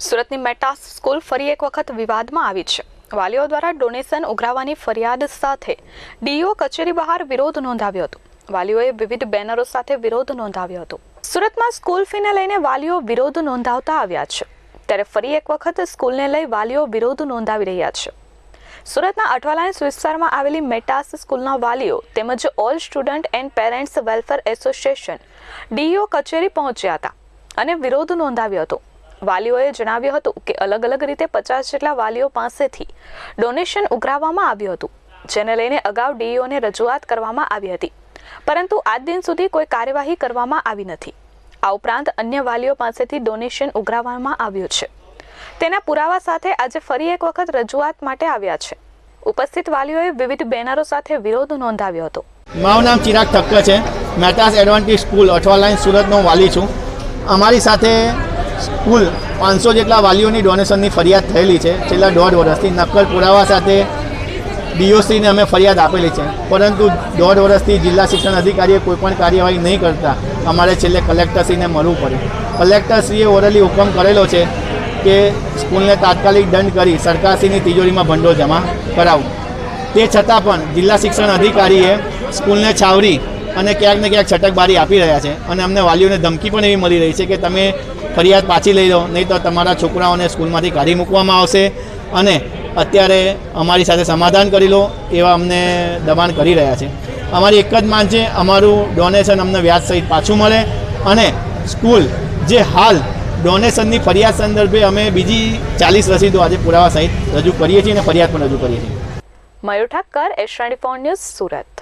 સુરતની મેટાસ સ્કૂલ ફરી એક વખત વિવાદમાં આવી છે। વાલીઓ દ્વારા ડોનેશન ઉઘરાવવાની ફરિયાદ સાથે ડીઓ કચેરી બહાર વિરોધ નોંધાવ્યો હતો। વાલીઓએ વિવિધ બેનરો સાથે વિરોધ નોંધાવ્યો હતો। સુરતમાં સ્કૂલ ફીને લઈને વાલીઓ વિરોધ નોંધાવતા આવ્યા છે, ત્યારે ફરી એક વખત સ્કૂલને લઈ વાલીઓ વિરોધ નોંધાવી રહ્યા છે। સુરતના અઠવાલાઇન્સ વિસ્તારમાં આવેલી મેટાસ સ્કૂલના વાલીઓ તેમજ all student and parents welfare association DO કચેરી પહોંચ્યા હતા અને વિરોધ નોંધાવ્યો હતો। વાલીઓએ જણાવ્યું હતું કે અલગ અલગ રીતે 50 જેટલા વાલીઓ પાસેથી ડોનેશન ઉઘરાવવામાં આવ્યું હતું, જેને લઈને અગાઉ ડીઓને રજૂઆત કરવામાં આવી હતી, પરંતુ આજ દિન સુધી કોઈ કાર્યવાહી કરવામાં આવી નથી। આ ઉપરાંત અન્ય વાલીઓ પાસેથી ડોનેશન ઉઘરાવવામાં આવ્યું છે, તેના પુરાવા સાથે આજે ફરી એક વખત રજૂઆત માટે આવ્યા છે। ઉપસ્થિત વાલીઓએ વિવિધ બેનરો સાથે વિરોધ નોંધાવ્યો હતો। મારું નામ ચિરાગ ઠક્કર છે। મેટાસ એડવાન્ટેજ સ્કૂલ અઠવાલાઇન્સ સુરતનો વાલી છું। અમારી સાથે સ્કૂલ 500 જેટલા વાલીઓની ડોનેશનની ફરિયાદ થયેલી છે છેલ્લા 1.5 વર્ષથી। નક્કર પુરાવા સાથે ડીઓસીને અમે ફરિયાદ આપેલી છે, પરંતુ 1.5 વર્ષથી જિલ્લા શિક્ષણ અધિકારીએ કોઈપણ કાર્યવાહી નહીં કરતા અમારે છેલ્લે કલેક્ટરશ્રીને મળવું પડ્યું। કલેક્ટરશ્રીએ ઓરલી હુકમ કરેલો છે કે સ્કૂલને તાત્કાલિક દંડ કરી સરકારશ્રીની તિજોરીમાં ભંડોળ જમા કરાવવું। તે છતાં પણ જિલ્લા શિક્ષણ અધિકારીએ સ્કૂલને છાવરી અને ક્યાંક ને ક્યાંક છટકબારી આપી રહ્યા છે અને અમને વાલીઓને ધમકી પણ એવી મળી રહી છે કે તમે ફરિયાદ પાછી લઈ લો, નહીં તો તમારા છોકરાઓને સ્કૂલમાંથી કાઢી મૂકવામાં આવશે અને અત્યારે અમારી સાથે સમાધાન કરી લો એવા અમને દબાણ કરી રહ્યા છે। અમારી એક જ માંગ છે, અમારું ડોનેશન અમને વ્યાજ સહિત પાછું મળે અને સ્કૂલ જે હાલ ડોનેશનની ફરિયાદ સંદર્ભે અમે બીજી 40 રસીદો આજે પુરાવા સહિત રજૂ કરીએ છીએ અને ફરિયાદ પણ રજૂ કરીએ છીએ। મયુર ઠક્કર, એસ24 ન્યૂઝ, સુરત।